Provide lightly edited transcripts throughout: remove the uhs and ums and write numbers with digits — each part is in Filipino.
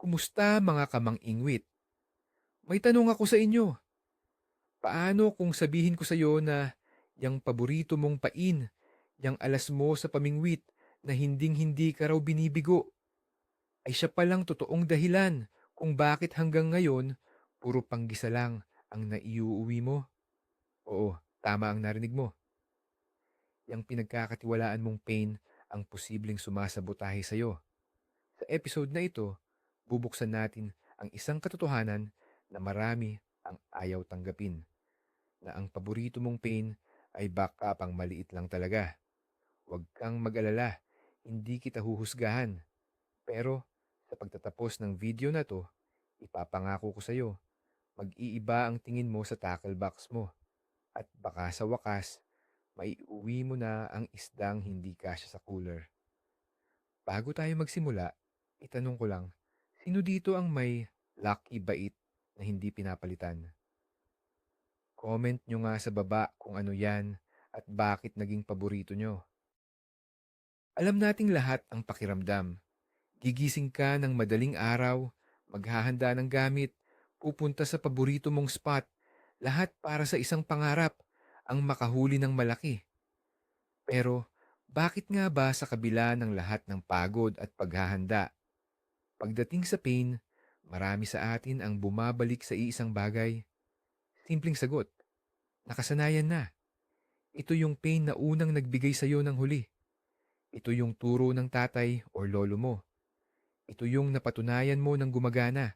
Kumusta mga kamang-ingwit? May tanong ako sa inyo. Paano kung sabihin ko sa iyo na yang paborito mong pain, yang alas mo sa pamingwit na hinding-hindi ka raw binibigo, ay siya palang totoong dahilan kung bakit hanggang ngayon puro panggisa lang ang naiuuwi mo? Oo, tama ang narinig mo. Yang pinagkakatiwalaan mong pain ang posibleng sumasabotahe sa iyo. Sa episode na ito, bubuksan natin ang isang katotohanan na marami ang ayaw tanggapin, na ang paborito mong pain ay baka pang maliit lang talaga. Huwag kang mag-alala, hindi kita huhusgahan. Pero sa pagtatapos ng video na to, ipapangako ko sa iyo, mag-iiba ang tingin mo sa tackle box mo. At baka sa wakas, maiuwi mo na ang isdang hindi kasya sa cooler. Bago tayo magsimula, itanong ko lang, sino dito ang may lucky bait na hindi pinapalitan? Comment nyo nga sa baba kung ano yan at bakit naging paborito nyo. Alam nating lahat ang pakiramdam. Gigising ka ng madaling araw, maghahanda ng gamit, pupunta sa paborito mong spot, lahat para sa isang pangarap, ang makahuli ng malaki. Pero bakit nga ba sa kabila ng lahat ng pagod at paghahanda, pagdating sa pain, marami sa atin ang bumabalik sa iisang bagay? Simpleng sagot, nakasanayan na. Ito yung pain na unang nagbigay sa iyo ng huli. Ito yung turo ng tatay o lolo mo. Ito yung napatunayan mo ng gumagana.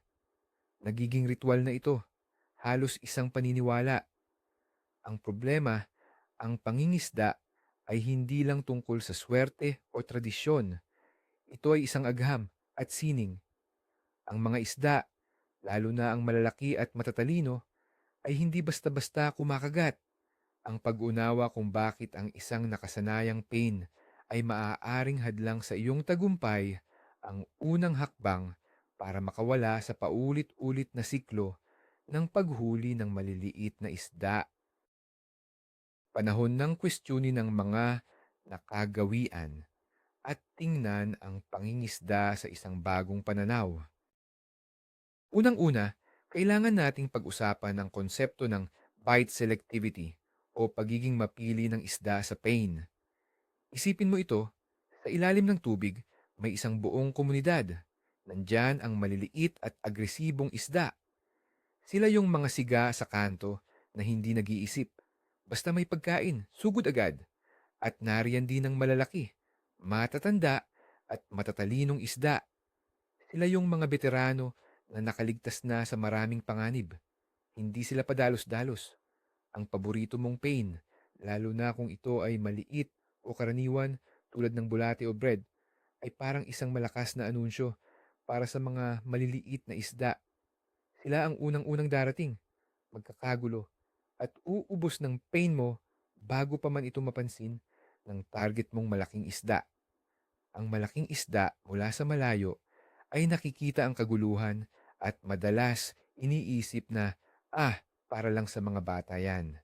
Nagiging ritual na ito. Halos isang paniniwala. Ang problema, ang pangingisda ay hindi lang tungkol sa swerte o tradisyon. Ito ay isang agham at sining. Ang mga isda, lalo na ang malalaki at matatalino, ay hindi basta-basta kumakagat. Ang pag-unawa kung bakit ang isang nakasanayang pain ay maaaring hadlang sa iyong tagumpay ang unang hakbang para makawala sa paulit-ulit na siklo ng paghuli ng maliliit na isda. Panahon ng kwestiyonin ng mga nakagawian at tingnan ang pangingisda sa isang bagong pananaw. Unang-una, kailangan nating pag-usapan ang konsepto ng bite selectivity o pagiging mapili ng isda sa pain. Isipin mo ito, sa ilalim ng tubig, may isang buong komunidad. Nandyan ang maliliit at agresibong isda. Sila yung mga siga sa kanto na hindi nag-iisip. Basta may pagkain, sugod agad. At nariyan din ang malalaki, matatanda at matatalinong isda. Sila yung mga veterano na nakaligtas na sa maraming panganib. Hindi sila padalos-dalos. Ang paborito mong pain, lalo na kung ito ay maliit o karaniwan tulad ng bulate o bread, ay parang isang malakas na anunsyo para sa mga maliliit na isda. Sila ang unang-unang darating, magkakagulo, at uubos ng pain mo bago pa man ito mapansin ng target mong malaking isda. Ang malaking isda mula sa malayo ay nakikita ang kaguluhan at madalas iniisip na, para lang sa mga bata yan.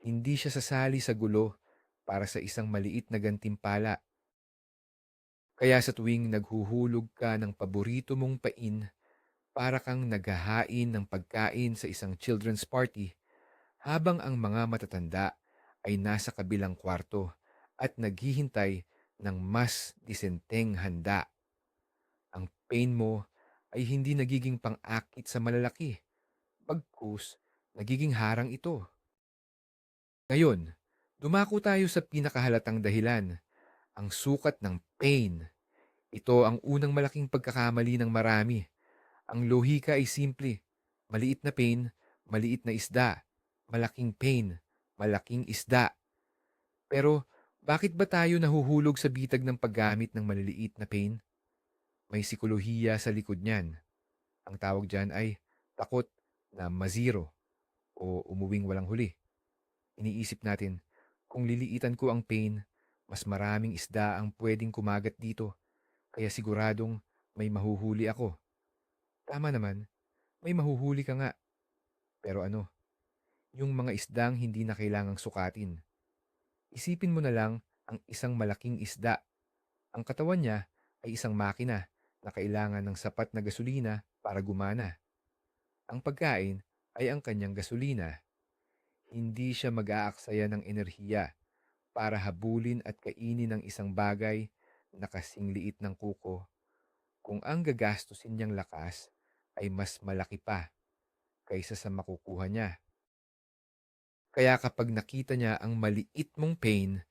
Hindi siya sasali sa gulo para sa isang maliit na gantimpala. Kaya sa tuwing naghuhulog ka ng paborito mong pain, para kang naghahain ng pagkain sa isang children's party, habang ang mga matatanda ay nasa kabilang kwarto at naghihintay ng mas disenteng handa. Ang pain mo ay hindi nagiging pang-akit sa malalaki, bagkus nagiging harang ito. Ngayon, dumako tayo sa pinakahalatang dahilan, ang sukat ng pain. Ito ang unang malaking pagkakamali ng marami. Ang lohika ay simple. Maliit na pain, maliit na isda. Malaking pain, malaking isda. Pero bakit ba tayo nahuhulog sa bitag ng paggamit ng maliliit na pain? May sikolohiya sa likod niyan. Ang tawag dyan ay takot na mazero o umuwing walang huli. Iniisip natin, kung liliitan ko ang pain, mas maraming isda ang pwedeng kumagat dito, kaya siguradong may mahuhuli ako. Tama naman, may mahuhuli ka nga. Pero ano, yung mga isdang hindi na kailangang sukatin. Isipin mo na lang ang isang malaking isda. Ang katawan niya ay isang makina na kailangan ng sapat na gasolina para gumana. Ang pagkain ay ang kanyang gasolina. Hindi siya mag-aaksaya ng enerhiya para habulin at kainin ang isang bagay na kasing liit ng kuko kung ang gagastusin niyang lakas ay mas malaki pa kaysa sa makukuha niya. Kaya kapag nakita niya ang maliit mong pain,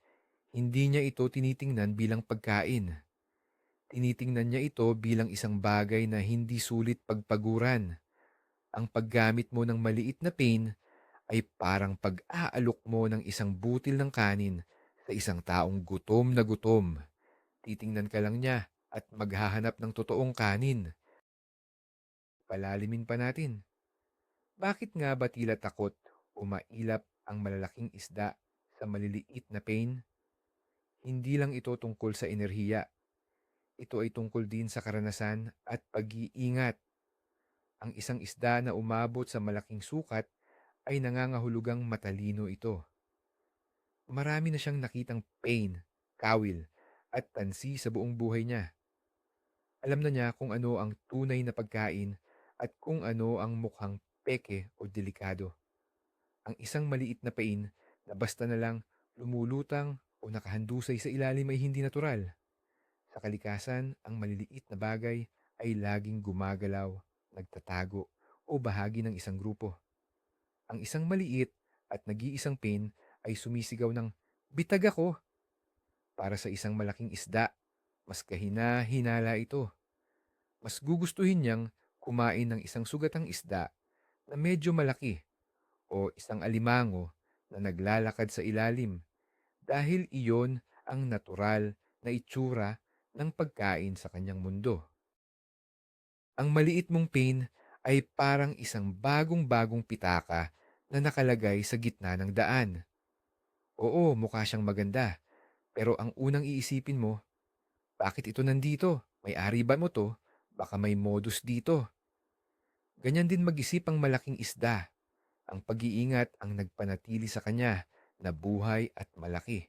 hindi niya ito tinitingnan bilang pagkain. Tinitingnan niya ito bilang isang bagay na hindi sulit pagpaguran. Ang paggamit mo ng maliit na pain ay parang pag-aalok mo ng isang butil ng kanin sa isang taong gutom na gutom. Titingnan ka lang niya at maghahanap ng totoong kanin. Palalimin pa natin. Bakit nga ba tila takot o mailap ang malalaking isda sa maliliit na pain? Hindi lang ito tungkol sa enerhiya. Ito ay tungkol din sa karanasan at pag-iingat. Ang isang isda na umabot sa malaking sukat ay nangangahulugang matalino ito. Marami na siyang nakitang pain, kawil, at tansi sa buong buhay niya. Alam na niya kung ano ang tunay na pagkain at kung ano ang mukhang peke o delikado. Ang isang maliit na pain na basta na lang lumulutang o nakahandusay sa ilalim ay hindi natural. Sa kalikasan, ang maliliit na bagay ay laging gumagalaw, nagtatago, o bahagi ng isang grupo. Ang isang maliit at nag-iisang pain ay sumisigaw ng bitag ako para sa isang malaking isda. Mas kahina-hinala ito. Mas gugustuhin niyang kumain ng isang sugatang isda na medyo malaki o isang alimango na naglalakad sa ilalim dahil iyon ang natural na itsura ng pagkain sa kanyang mundo. Ang maliit mong pain ay parang isang bagong-bagong pitaka na nakalagay sa gitna ng daan. Oo, mukha siyang maganda, pero ang unang iisipin mo, bakit ito nandito? May-ari ba mo to? Baka may modus dito. Ganyan din mag-isip ang malaking isda. Ang pag-iingat ang nagpanatili sa kanya na buhay at malaki.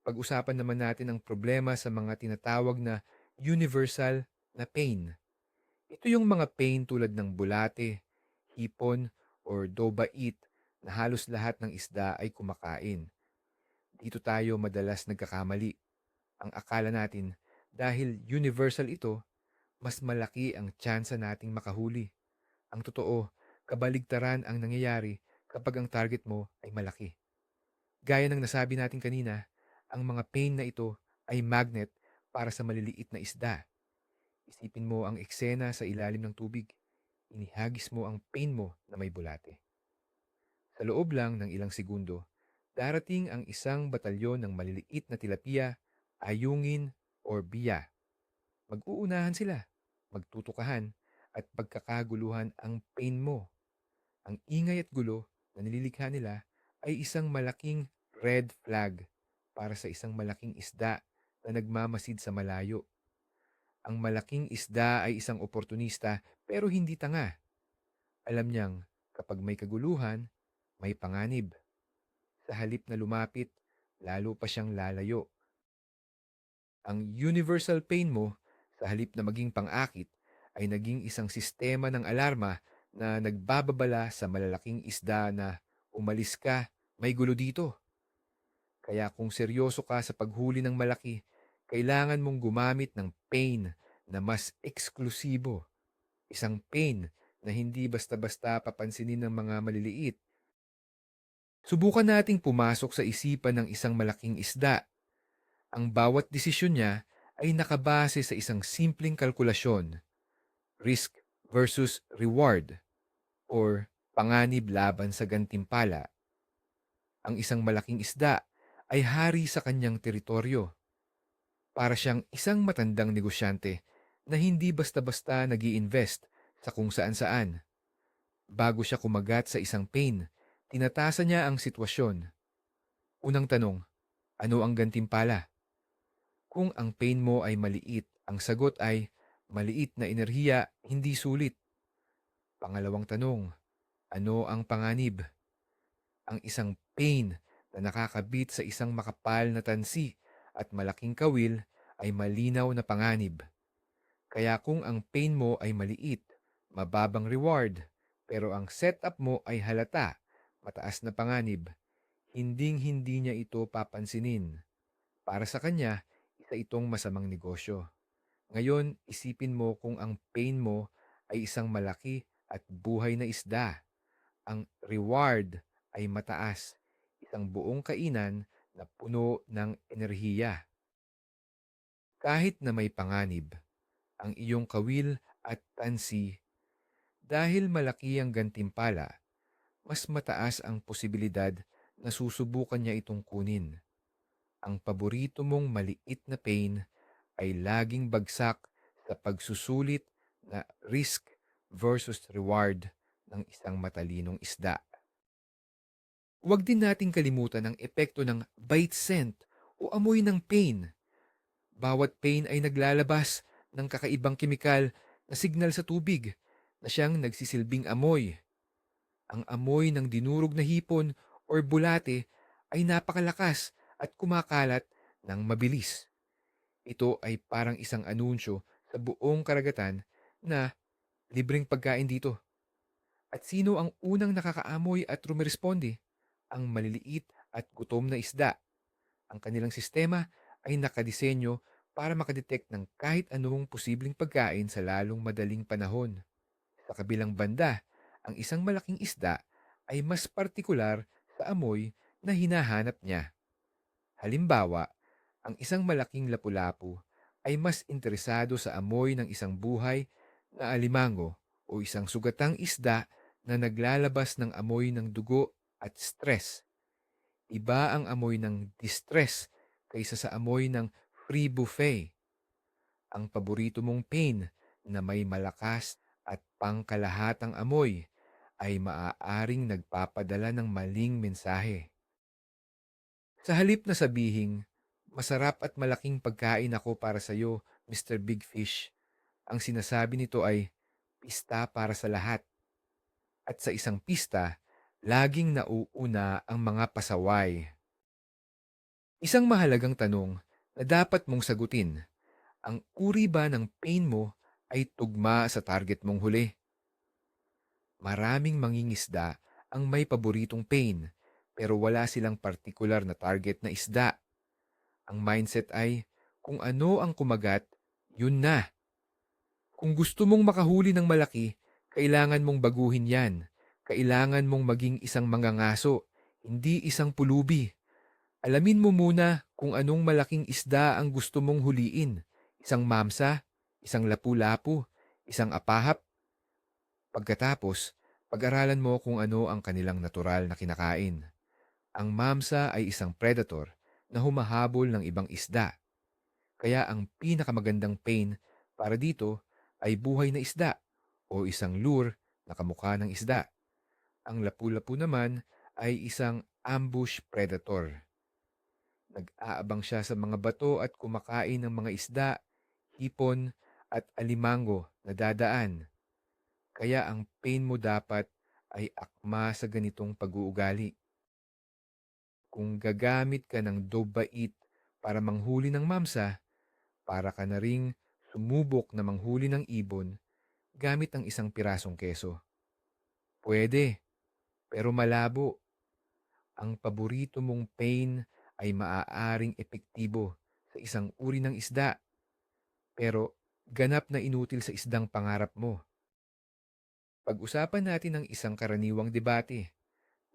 Pag-usapan naman natin ang problema sa mga tinatawag na universal na pain. Ito yung mga pain tulad ng bulate, hipon, or dobait na halos lahat ng isda ay kumakain. Dito tayo madalas nagkakamali. Ang akala natin, dahil universal ito, mas malaki ang tsansa nating makahuli. Ang totoo, kabaligtaran ang nangyayari kapag ang target mo ay malaki. Gaya ng nasabi natin kanina, ang mga pain na ito ay magnet para sa maliliit na isda. Isipin mo ang eksena sa ilalim ng tubig. Inihagis mo ang pain mo na may bulate. Sa loob lang ng ilang segundo, darating ang isang batalyon ng maliliit na tilapia, ayungin, or biya. Mag-uunahan sila, magtutukahan, at pagkakaguluhan ang pain mo. Ang ingay at gulo na nililikha nila ay isang malaking red flag para sa isang malaking isda na nagmamasid sa malayo. Ang malaking isda ay isang oportunista pero hindi tanga. Alam niyang kapag may kaguluhan, may panganib. Sa halip na lumapit, lalo pa siyang lalayo. Ang universal pain mo, sa halip na maging pang-akit, ay naging isang sistema ng alarma na nagbababala sa malalaking isda na umalis ka, may gulo dito. Kaya kung seryoso ka sa paghuli ng malaki, kailangan mong gumamit ng pain na mas eksklusibo. Isang pain na hindi basta-basta papansinin ng mga maliliit. Subukan nating pumasok sa isipan ng isang malaking isda. Ang bawat desisyon niya ay nakabase sa isang simpleng kalkulasyon, risk versus reward, or panganib laban sa gantimpala. Ang isang malaking isda ay hari sa kanyang teritoryo. Para siyang isang matandang negosyante na hindi basta-basta nag-i-invest sa kung saan-saan. Bago siya kumagat sa isang pain, tinatasa niya ang sitwasyon. Unang tanong, ano ang gantimpala? Kung ang pain mo ay maliit, ang sagot ay maliit na enerhiya, hindi sulit. Pangalawang tanong, ano ang panganib? Ang isang pain na nakakabit sa isang makapal na tansi at malaking kawil ay malinaw na panganib. Kaya kung ang pain mo ay maliit, mababang reward, pero ang setup mo ay halata, mataas na panganib, hinding-hindi niya ito papansinin. Para sa kanya, isa itong masamang negosyo. Ngayon, isipin mo kung ang pain mo ay isang malaki at buhay na isda. Ang reward ay mataas, isang buong kainan na puno ng enerhiya. Kahit na may panganib, ang iyong kawil at tansi, dahil malaki ang gantimpala, mas mataas ang posibilidad na susubukan niya itong kunin. Ang paborito mong maliit na pain ay laging bagsak sa pagsusulit na risk versus reward ng isang matalinong isda. Huwag din nating kalimutan ang epekto ng bite scent o amoy ng pain. Bawat pain ay naglalabas ng kakaibang kemikal na signal sa tubig na siyang nagsisilbing amoy. Ang amoy ng dinurog na hipon or bulate ay napakalakas at kumakalat ng mabilis. Ito ay parang isang anunsyo sa buong karagatan na libreng pagkain dito. At sino ang unang nakakaamoy at rumiresponde? Ang maliliit at gutom na isda. Ang kanilang sistema ay nakadisenyo para makadetect ng kahit anong posibleng pagkain sa lalong madaling panahon. Sa kabilang banda, ang isang malaking isda ay mas partikular sa amoy na hinahanap niya. Halimbawa, ang isang malaking lapu-lapu ay mas interesado sa amoy ng isang buhay na alimango o isang sugatang isda na naglalabas ng amoy ng dugo at stress. Iba ang amoy ng distress kaysa sa amoy ng free buffet. Ang paborito mong pain na may malakas at pangkalahatang amoy ay maaaring nagpapadala ng maling mensahe. Sa halip na sabihing, masarap at malaking pagkain ako para sa iyo, Mr. Big Fish, ang sinasabi nito ay pista para sa lahat. At sa isang pista, laging nauuna ang mga pasaway. Isang mahalagang tanong na dapat mong sagutin, ang uri ba ng pain mo ay tugma sa target mong huli? Maraming mangingisda ang may paboritong pain pero wala silang partikular na target na isda. Ang mindset ay kung ano ang kumagat, yun na. Kung gusto mong makahuli ng malaki, kailangan mong baguhin yan. Kailangan mong maging isang mangangaso, hindi isang pulubi. Alamin mo muna kung anong malaking isda ang gusto mong huliin. Isang mamsa, isang lapu-lapu, isang apahap. Pagkatapos, pag-aralan mo kung ano ang kanilang natural na kinakain. Ang mamsa ay isang predator na humahabol ng ibang isda. Kaya ang pinakamagandang pain para dito ay buhay na isda o isang lure na kamukha ng isda. Ang lapu-lapu naman ay isang ambush predator. Nag-aabang siya sa mga bato at kumakain ng mga isda, hipon at alimango na dadaan. Kaya ang pain mo dapat ay akma sa ganitong pag-uugali. Kung gagamit ka ng dobbait para manghuli ng mamsa, para ka na ring sumubok na manghuli ng ibon gamit ang isang pirasong keso. Pwede, pero malabo. Ang paborito mong pain ay maaaring epektibo sa isang uri ng isda, pero ganap na inutil sa isdang pangarap mo. Pag-usapan natin ang isang karaniwang debate,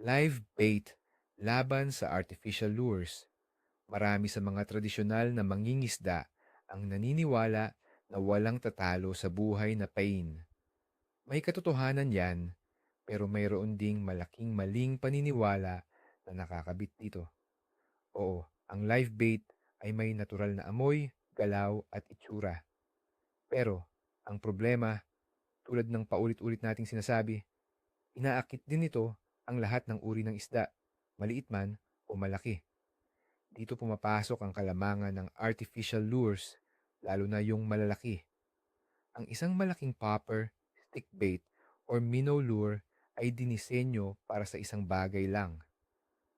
live bait laban sa artificial lures. Marami sa mga tradisyonal na mangingisda ang naniniwala na walang tatalo sa buhay na pain. May katotohanan yan, pero mayroon ding malaking maling paniniwala na nakakabit dito. Oo, ang live bait ay may natural na amoy, galaw at itsura. Pero, ang problema, tulad ng paulit-ulit nating sinasabi, inaakit din ito ang lahat ng uri ng isda, maliit man o malaki. Dito pumapasok ang kalamangan ng artificial lures, lalo na yung malalaki. Ang isang malaking popper, stickbait, or minnow lure ay dinisenyo para sa isang bagay lang.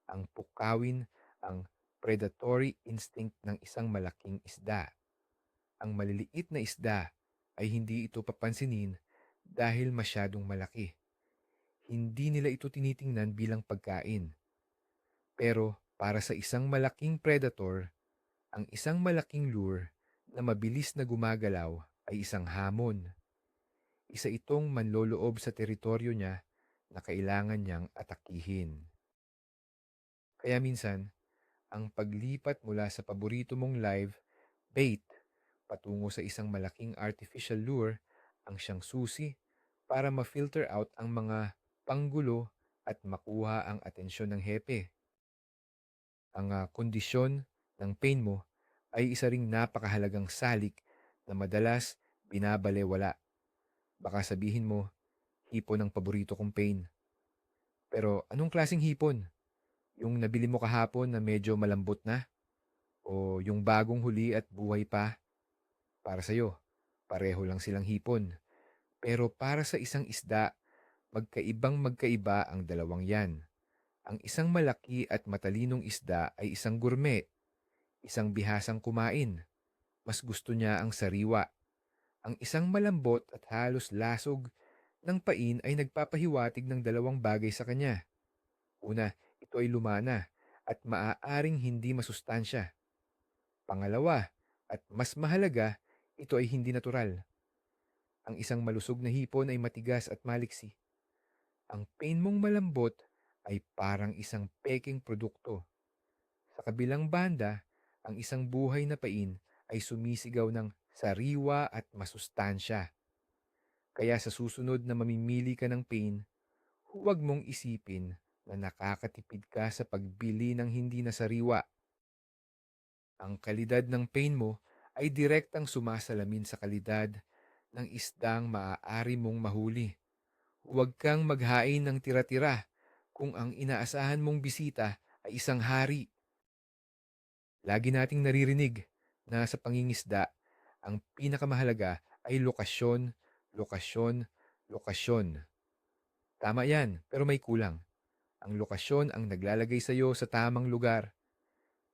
Ang pukawin ang predatory instinct ng isang malaking isda. Ang maliliit na isda, ay hindi ito papansinin dahil masyadong malaki. Hindi nila ito tinitingnan bilang pagkain. Pero para sa isang malaking predator, ang isang malaking lure na mabilis na gumagalaw ay isang hamon. Isa itong manloloob sa teritoryo niya na kailangan niyang atakihin. Kaya minsan, ang paglipat mula sa paborito mong live bait patungo sa isang malaking artificial lure ang siyang susi para ma-filter out ang mga panggulo at makuha ang atensyon ng hepe. Ang kondisyon ng pain mo ay isa ring napakahalagang salik na madalas binabalewala. Baka sabihin mo, hipon ang paborito kong pain. Pero anong klaseng hipon? Yung nabili mo kahapon na medyo malambot na? O yung bagong huli at buhay pa? Para sa'yo, pareho lang silang hipon. Pero para sa isang isda, magkaiba ang dalawang yan. Ang isang malaki at matalinong isda ay isang gourmet, isang bihasang kumain. Mas gusto niya ang sariwa. Ang isang malambot at halos lasog ng pain ay nagpapahiwatig ng dalawang bagay sa kanya. Una, ito ay lumana at maaaring hindi masustansya. Pangalawa, at mas mahalaga, ito ay hindi natural. Ang isang malusog na hipon ay matigas at maliksi. Ang pain mong malambot ay parang isang peking produkto. Sa kabilang banda, ang isang buhay na pain ay sumisigaw ng sariwa at masustansya. Kaya sa susunod na mamimili ka ng pain, huwag mong isipin na nakakatipid ka sa pagbili ng hindi na sariwa. Ang kalidad ng pain mo ay direktang sumasalamin sa kalidad ng isdang maaari mong mahuli. Huwag kang maghain ng tira-tira kung ang inaasahan mong bisita ay isang hari. Lagi nating naririnig na sa pangingisda, ang pinakamahalaga ay lokasyon, lokasyon, lokasyon. Tama yan, pero may kulang. Ang lokasyon ang naglalagay sa iyo sa tamang lugar,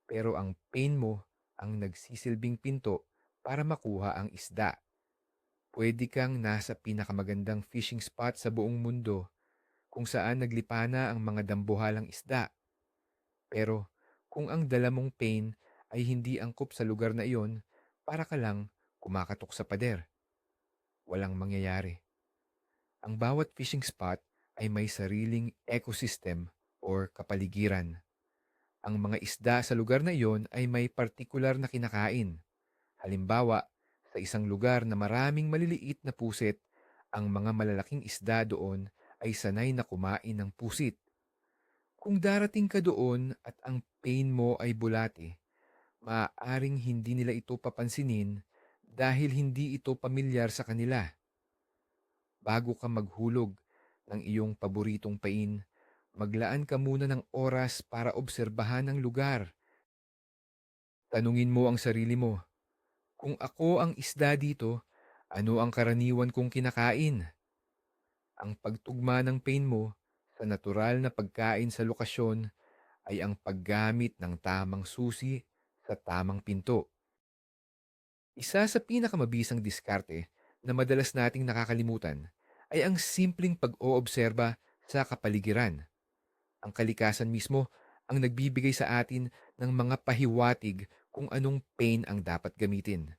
pero ang pain mo ang nagsisilbing pinto para makuha ang isda. Pwede kang nasa pinakamagandang fishing spot sa buong mundo kung saan naglipana ang mga dambuhalang isda. Pero kung ang dala mong pain ay hindi angkop sa lugar na iyon, para ka lang kumakatok sa pader. Walang mangyayari. Ang bawat fishing spot ay may sariling ecosystem or kapaligiran. Ang mga isda sa lugar na iyon ay may partikular na kinakain. Halimbawa, sa isang lugar na maraming maliliit na pusit, ang mga malalaking isda doon ay sanay na kumain ng pusit. Kung darating ka doon at ang pain mo ay bulate, maaaring hindi nila ito papansinin dahil hindi ito pamilyar sa kanila. Bago ka maghulog ng iyong paboritong pain, maglaan ka muna ng oras para obserbahan ang lugar. Tanungin mo ang sarili mo, kung ako ang isda dito, ano ang karaniwan kong kinakain? Ang pagtugma ng pain mo sa natural na pagkain sa lokasyon ay ang paggamit ng tamang susi sa tamang pinto. Isa sa pinakamabisang diskarte na madalas nating nakakalimutan ay ang simpleng pag-oobserba sa kapaligiran. Ang kalikasan mismo ang nagbibigay sa atin ng mga pahiwatig kung anong pain ang dapat gamitin.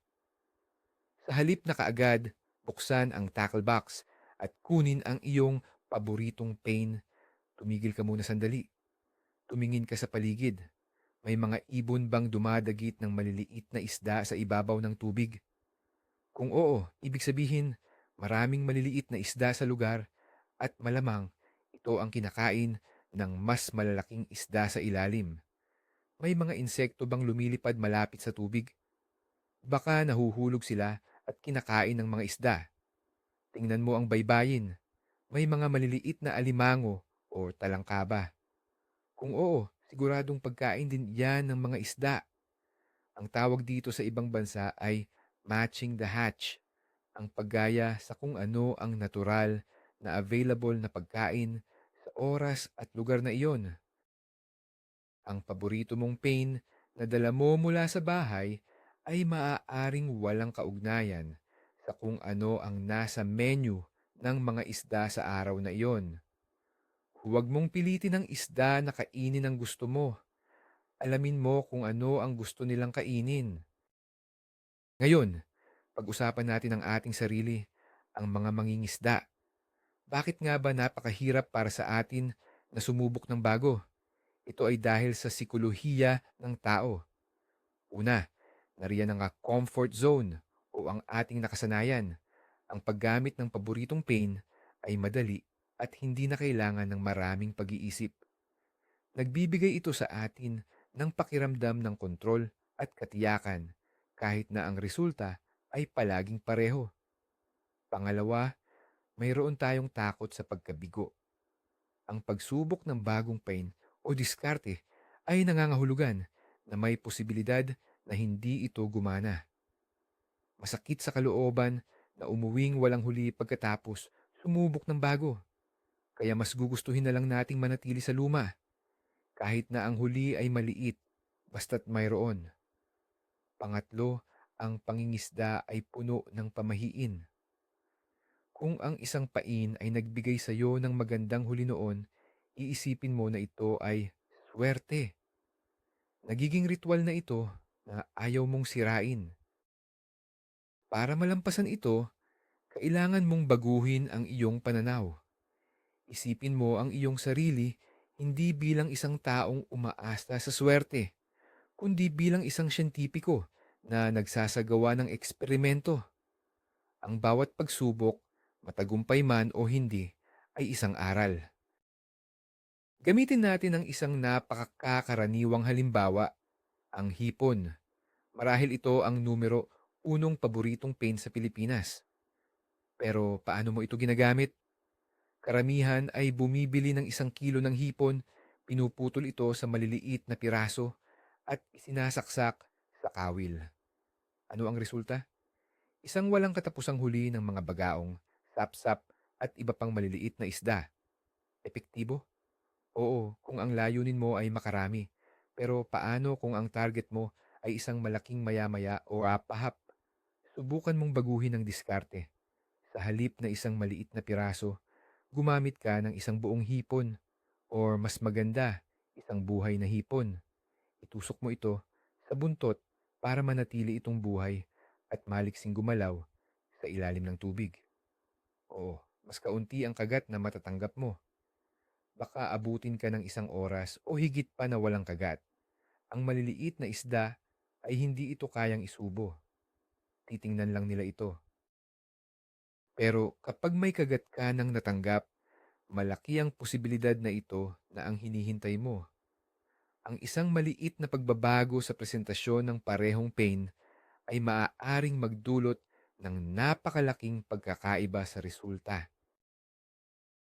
Sa halip na kaagad, buksan ang tackle box at kunin ang iyong paboritong pain, tumigil ka muna sandali. Tumingin ka sa paligid. May mga ibon bang dumadagit ng maliliit na isda sa ibabaw ng tubig? Kung oo, ibig sabihin, maraming maliliit na isda sa lugar at malamang ito ang kinakain ng mas malalaking isda sa ilalim. May mga insekto bang lumilipad malapit sa tubig? Baka nahuhulog sila at kinakain ng mga isda. Tingnan mo ang baybayin. May mga maliliit na alimango o talangkaba. Kung oo, siguradong pagkain din yan ng mga isda. Ang tawag dito sa ibang bansa ay matching the hatch, ang paggaya sa kung ano ang natural na available na pagkain sa oras at lugar na iyon. Ang paborito mong pain na dala mo mula sa bahay ay maaaring walang kaugnayan sa kung ano ang nasa menu ng mga isda sa araw na iyon. Huwag mong pilitin ang isda na kainin ang gusto mo. Alamin mo kung ano ang gusto nilang kainin. Ngayon, pag-usapan natin ang ating sarili, ang mga mangingisda. Bakit nga ba napakahirap para sa atin na sumubok ng bago? Ito ay dahil sa sikolohiya ng tao. Una, nariyan ang comfort zone o ang ating nakasanayan. Ang paggamit ng paboritong pain ay madali at hindi na kailangan ng maraming pag-iisip. Nagbibigay ito sa atin ng pakiramdam ng kontrol at katiyakan kahit na ang resulta ay palaging pareho. Pangalawa, mayroon tayong takot sa pagkabigo. Ang pagsubok ng bagong pain o diskarte ay nangangahulugan na may posibilidad na hindi ito gumana. Masakit sa kalooban na umuwing walang huli pagkatapos sumubok ng bago. Kaya mas gugustuhin na lang nating manatili sa luma, kahit na ang huli ay maliit, basta't mayroon. Pangatlo, ang pangingisda ay puno ng pamahiin. Kung ang isang pain ay nagbigay sa iyo ng magandang huli noon, iisipin mo na ito ay swerte. Nagiging ritual na ito na ayaw mong sirain. Para malampasan ito, kailangan mong baguhin ang iyong pananaw. Isipin mo ang iyong sarili hindi bilang isang taong umaasta sa swerte, kundi bilang isang siyentipiko na nagsasagawa ng eksperimento. Ang bawat pagsubok, matagumpay man o hindi, ay isang aral. Gamitin natin ang isang napakakakaraniwang halimbawa, ang hipon. Marahil ito ang numero unong paboritong pain sa Pilipinas. Pero paano mo ito ginagamit? Karamihan ay bumibili ng 1 kilo ng hipon, pinuputol ito sa maliliit na piraso at isinasaksak sa kawil. Ano ang resulta? Isang walang katapusang huli ng mga bagaong, sapsap at iba pang maliliit na isda. Epektibo? Oo, kung ang layunin mo ay makarami. Pero paano kung ang target mo ay isang malaking maya-maya o apahap? Subukan mong baguhin ang diskarte. Sa halip na isang maliit na piraso, gumamit ka ng isang buong hipon or mas maganda, isang buhay na hipon. Itusok mo ito sa buntot para manatili itong buhay at maliksing gumalaw sa ilalim ng tubig. Oo, mas kaunti ang kagat na matatanggap mo. Baka abutin ka ng 1 oras o higit pa na walang kagat. Ang maliliit na isda ay hindi ito kayang isubo. Titingnan lang nila ito. Pero kapag may kagat ka ng natanggap, malaki ang posibilidad na ito na ang hinihintay mo. Ang isang maliit na pagbabago sa presentasyon ng parehong pain ay maaaring magdulot ng napakalaking pagkakaiba sa resulta.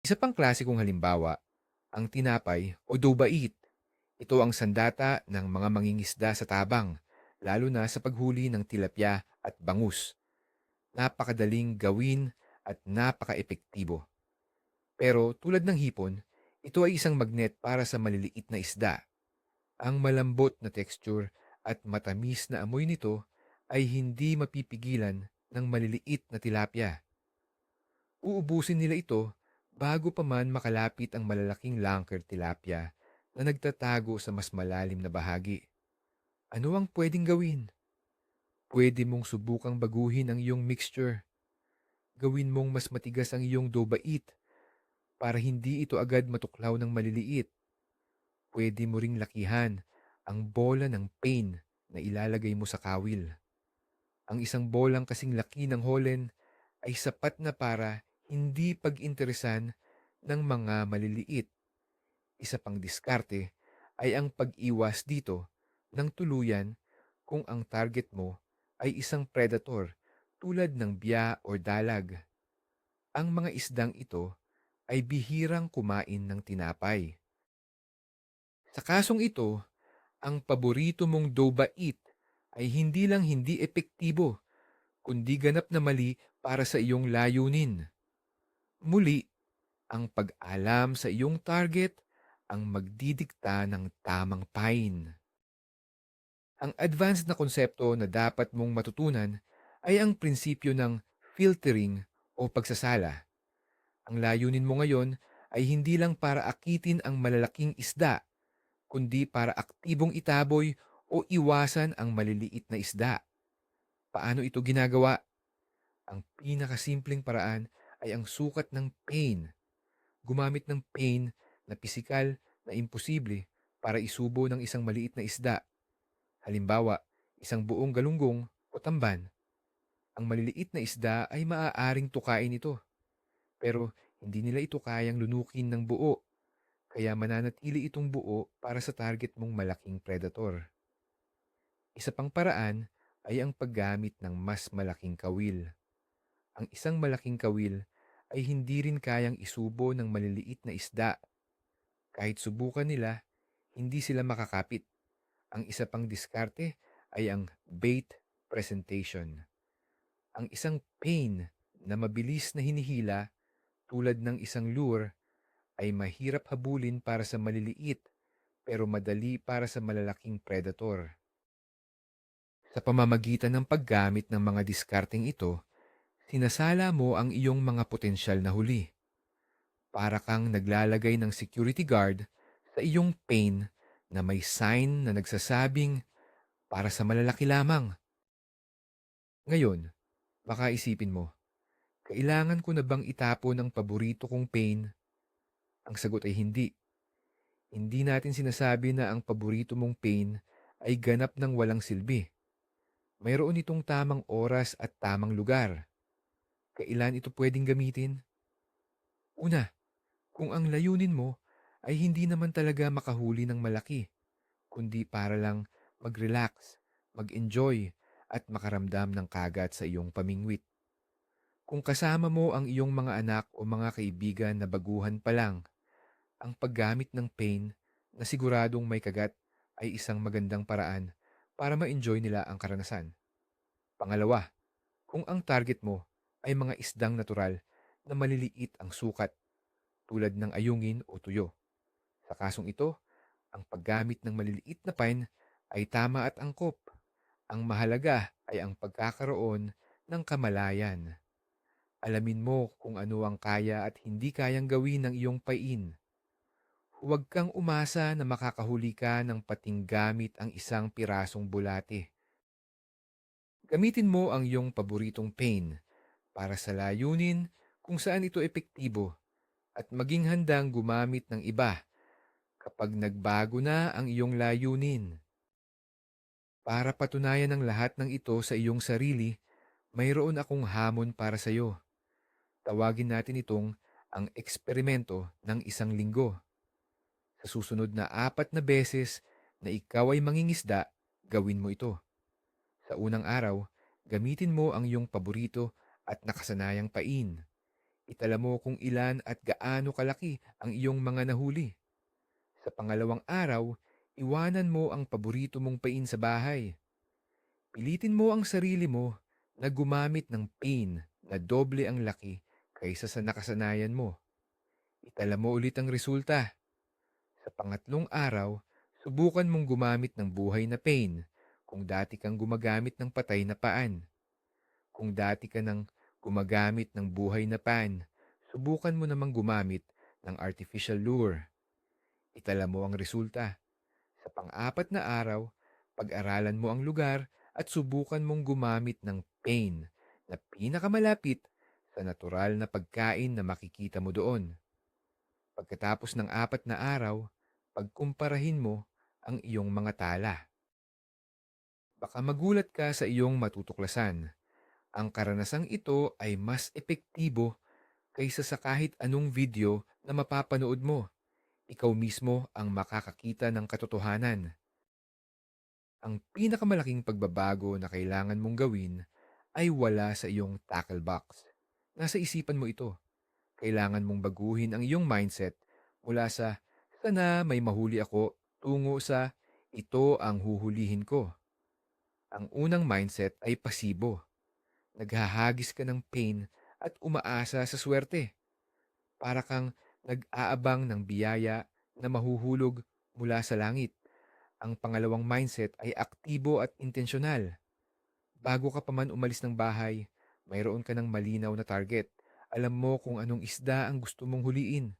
Isa pang klasikong halimbawa, ang tinapay o dobait. Ito ang sandata ng mga mangingisda sa tabang, lalo na sa paghuli ng tilapia at bangus. Napakadaling gawin at napaka-epektibo. Pero tulad ng hipon, ito ay isang magnet para sa maliliit na isda. Ang malambot na texture at matamis na amoy nito ay hindi mapipigilan ng maliliit na tilapia. Uubusin nila ito bago pa man makalapit ang malalaking langker tilapia na nagtatago sa mas malalim na bahagi. Ano ang pwedeng gawin? Pwede mong subukang baguhin ang iyong mixture. Gawin mong mas matigas ang iyong dobait para hindi ito agad matuklaw ng maliliit. Pwede mo ring lakihan ang bola ng pain na ilalagay mo sa kawil. Ang isang bolang kasing laki ng holen ay sapat na para hindi pag-interesan ng mga maliliit. Isa pang diskarte ay ang pag-iwas dito ng tuluyan kung ang target mo ay isang predator tulad ng biya o dalag. Ang mga isdang ito ay bihirang kumain ng tinapay. Sa kasong ito, ang paborito mong dobait ay hindi lang hindi epektibo, kundi ganap na mali para sa iyong layunin. Muli, ang pag-alam sa iyong target ang magdidikta ng tamang pain. Ang advanced na konsepto na dapat mong matutunan ay ang prinsipyo ng filtering o pagsasala. Ang layunin mo ngayon ay hindi lang para akitin ang malalaking isda, kundi para aktibong itaboy o iwasan ang maliliit na isda. Paano ito ginagawa? Ang pinakasimpleng paraan ay ang sukat ng pain. Gumamit ng pain na pisikal na imposible para isubo ng isang maliit na isda. Halimbawa, isang buong galunggong o tamban. Ang maliliit na isda ay maaaring tukain ito, pero hindi nila ito kayang lunukin ng buo, kaya mananatili itong buo para sa target mong malaking predator. Isa pang paraan ay ang paggamit ng mas malaking kawil. Ang isang malaking kawil ay hindi rin kayang isubo ng maliliit na isda. Kahit subukan nila, hindi sila makakapit. Ang isa pang diskarte ay ang bait presentation. Ang isang pain na mabilis na hinihila tulad ng isang lure ay mahirap habulin para sa maliliit pero madali para sa malalaking predator. Sa pamamagitan ng paggamit ng mga diskarteng ito, sinasala mo ang iyong mga potensyal na huli. Para kang naglalagay ng security guard sa iyong pain na may sign na nagsasabing para sa malalaki lamang. Ngayon, baka isipin mo, kailangan ko na bang itapon ang paborito kong pain? Ang sagot ay hindi. Hindi natin sinasabi na ang paborito mong pain ay ganap ng walang silbi. Mayroon itong tamang oras at tamang lugar. Kailan ito pwedeng gamitin? Una, kung ang layunin mo ay hindi naman talaga makahuli ng malaki, kundi para lang mag-relax, mag-enjoy, at makaramdam ng kagat sa iyong pamingwit. Kung kasama mo ang iyong mga anak o mga kaibigan na baguhan pa lang, ang paggamit ng pain na siguradong may kagat ay isang magandang paraan para ma-enjoy nila ang karanasan. Pangalawa, kung ang target mo ay mga isdang natural na maliliit ang sukat tulad ng ayungin o tuyo. Sa kasong ito, ang paggamit ng maliliit na pain ay tama at angkop. Ang mahalaga ay ang pagkakaroon ng kamalayan. Alamin mo kung ano ang kaya at hindi kayang gawin ng iyong pain. Huwag kang umasa na makakahuli ka ng pating gamit ang isang pirasong bulate. Gamitin mo ang iyong paboritong pain para sa layunin kung saan ito epektibo at maging handang gumamit ng iba kapag nagbago na ang iyong layunin. Para patunayan ang lahat ng ito sa iyong sarili, mayroon akong hamon para sa iyo. Tawagin natin itong ang eksperimento ng isang linggo. Sa susunod na 4 na beses na ikaw ay mangingisda, gawin mo ito. Sa unang araw, gamitin mo ang iyong paborito at nakasanayang pain. Itala mo kung ilan at gaano kalaki ang iyong mga nahuli. Sa pangalawang araw, iwanan mo ang paborito mong pain sa bahay. Pilitin mo ang sarili mo na gumamit ng pain na doble ang laki kaysa sa nakasanayan mo. Itala mo ulit ang resulta. Sa pangatlong araw, subukan mong gumamit ng buhay na pain kung dati kang gumagamit ng patay na paan. Kung dati ka nang gumagamit ng buhay na pan, subukan mo namang gumamit ng artificial lure. Itala mo ang resulta. Sa pang-apat na araw, pag-aralan mo ang lugar at subukan mong gumamit ng pain na pinakamalapit sa natural na pagkain na makikita mo doon. Pagkatapos ng 4 na araw, pagkumparahin mo ang iyong mga tala. Baka magulat ka sa iyong matutuklasan. Ang karanasang ito ay mas epektibo kaysa sa kahit anong video na mapapanood mo. Ikaw mismo ang makakakita ng katotohanan. Ang pinakamalaking pagbabago na kailangan mong gawin ay wala sa iyong tackle box. Nasa isipan mo ito. Kailangan mong baguhin ang iyong mindset mula sa sana may mahuli ako tungo sa ito ang huhulihin ko. Ang unang mindset ay pasibo. Naghahagis ka ng pain at umaasa sa swerte. Para kang nag-aabang ng biyaya na mahuhulog mula sa langit. Ang pangalawang mindset ay aktibo at intensyonal. Bago ka pa man umalis ng bahay, Mayroon ka ng malinaw na target. Alam mo kung anong isda ang gusto mong huliin.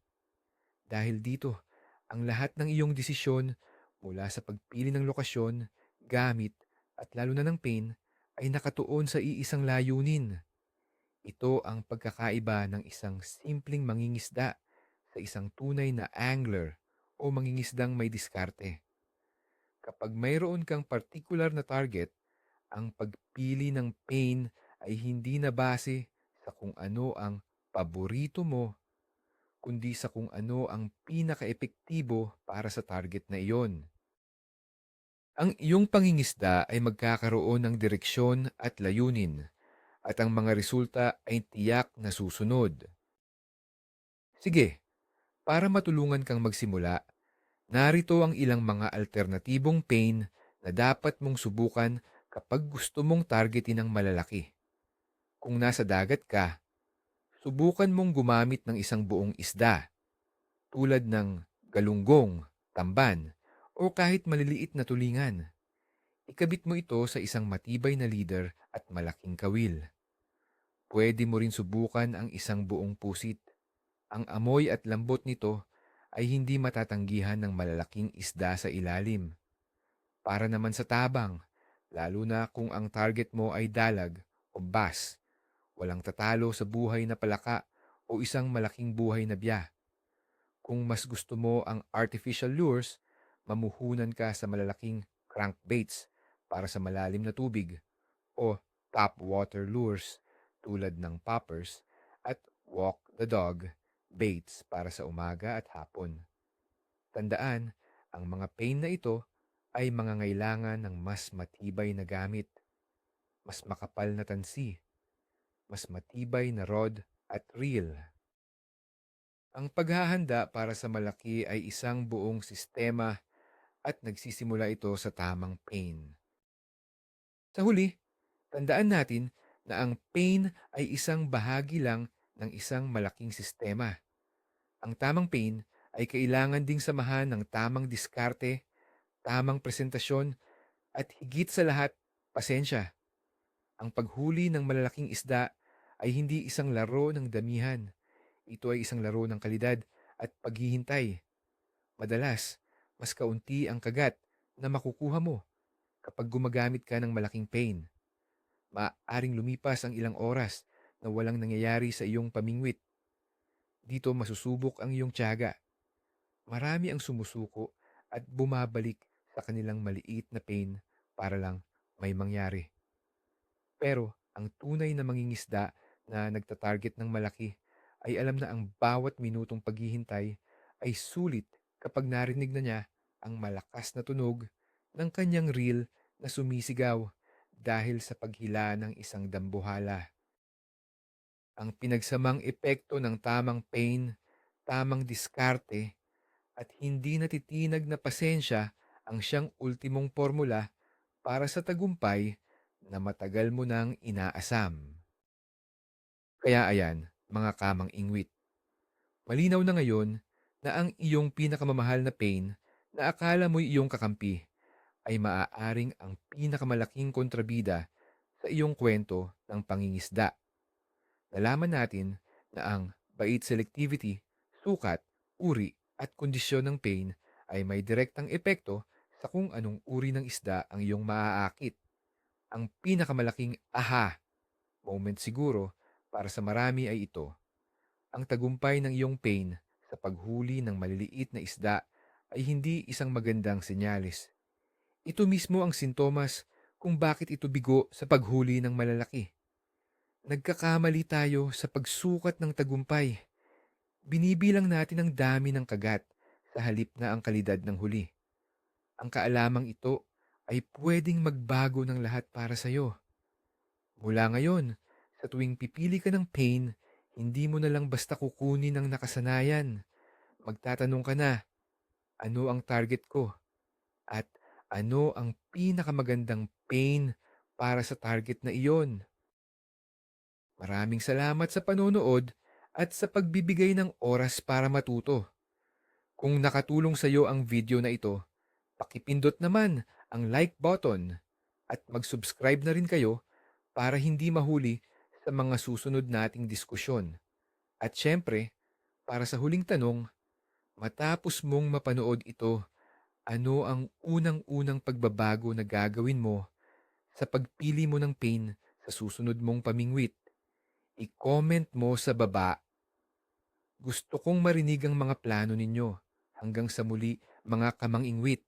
Dahil dito, ang lahat ng iyong desisyon mula sa pagpili ng lokasyon, gamit, at lalo na ng pain ay nakatuon sa iisang layunin. Ito ang pagkakaiba ng isang simpleng mangingisda sa isang tunay na angler o mangingisdang may diskarte. Kapag mayroon kang particular na target, ang pagpili ng pain ay hindi na base sa kung ano ang paborito mo, kundi sa kung ano ang pinaka-epektibo para sa target na iyon. Ang iyong pangingisda ay magkakaroon ng direksyon at layunin, at ang mga resulta ay tiyak na susunod. Sige, para matulungan kang magsimula, narito ang ilang mga alternatibong pain na dapat mong subukan kapag gusto mong targetin ng malalaki. Kung nasa dagat ka, subukan mong gumamit ng isang buong isda tulad ng galunggong, tamban, o kahit maliliit na tulingan. Ikabit mo ito sa isang matibay na leader at malaking kawil. Pwede mo rin subukan ang isang buong pusit. Ang amoy at lambot nito ay hindi matatanggihan ng malalaking isda sa ilalim. Para naman sa tabang, lalo na kung ang target mo ay dalag o bass, walang tatalo sa buhay na palaka o isang malaking buhay na biya. Kung mas gusto mo ang artificial lures, mamuhunan ka sa malalaking crankbaits para sa malalim na tubig o top water lures tulad ng poppers at walk the dog baits para sa umaga at hapon. Tandaan, ang mga pain na ito ay mangangailangan ng mas matibay na gamit, mas makapal na tansi, mas matibay na rod at reel. Ang paghahanda para sa malaki ay isang buong sistema at nagsisimula ito sa tamang pain. Sa huli, tandaan natin na ang pain ay isang bahagi lang ng isang malaking sistema. Ang tamang pain ay kailangan ding samahan ng tamang diskarte, tamang presentasyon, at higit sa lahat, pasensya. Ang paghuli ng malalaking isda ay hindi isang laro ng damihan. Ito ay isang laro ng kalidad at paghihintay. Madalas, mas kaunti ang kagat na makukuha mo kapag gumagamit ka ng malaking pain. Maaaring lumipas ang ilang oras na walang nangyayari sa iyong pamingwit. Dito masusubok ang iyong tiyaga. Marami ang sumusuko at bumabalik sa kanilang maliit na pain para lang may mangyari. Pero ang tunay na mangingisda na nagtatarget ng malaki ay alam na ang bawat minutong paghihintay ay sulit kapag narinig na niya ang malakas na tunog ng kanyang reel na sumisigaw dahil sa paghila ng isang dambuhala. Ang pinagsamang epekto ng tamang pain, tamang diskarte, at hindi natitinag na pasensya ang siyang ultimong formula para sa tagumpay na matagal mo nang inaasam. Kaya ayan, mga kamang ingwit, malinaw na ngayon na ang iyong pinakamamahal na pain na akala mo'y iyong kakampi ay maaaring ang pinakamalaking kontrabida sa iyong kwento ng pangingisda. Nalaman natin na ang bait selectivity, sukat, uri at kondisyon ng pain ay may direktang epekto sa kung anong uri ng isda ang iyong maaakit. Ang pinakamalaking aha moment siguro para sa marami ay ito. Ang tagumpay ng iyong pain sa paghuli ng maliliit na isda ay hindi isang magandang senyalis. Ito mismo ang sintomas kung bakit ito bigo sa paghuli ng malalaki. Nagkakamali tayo sa pagsukat ng tagumpay. Binibilang natin ang dami ng kagat sa halip na ang kalidad ng huli. Ang kaalamang ito ay pwedeng magbago ng lahat para sa iyo. Mula ngayon, sa tuwing pipili ka ng pain, hindi mo na lang basta kukunin ang nakasanayan. Magtatanong ka na, ano ang target ko? At ano ang pinakamagandang pain para sa target na iyon? Maraming salamat sa panonood at sa pagbibigay ng oras para matuto. Kung nakatulong sa iyo ang video na ito, pakipindot naman ang like button at mag-subscribe na rin kayo para hindi mahuli sa mga susunod nating diskusyon. At syempre, para sa huling tanong, matapos mong mapanood ito, ano ang unang-unang pagbabago na gagawin mo sa pagpili mo ng pain sa susunod mong pamingwit? I-comment mo sa baba. Gusto kong marinig ang mga plano ninyo. Hanggang sa muli, mga kamang-ingwit.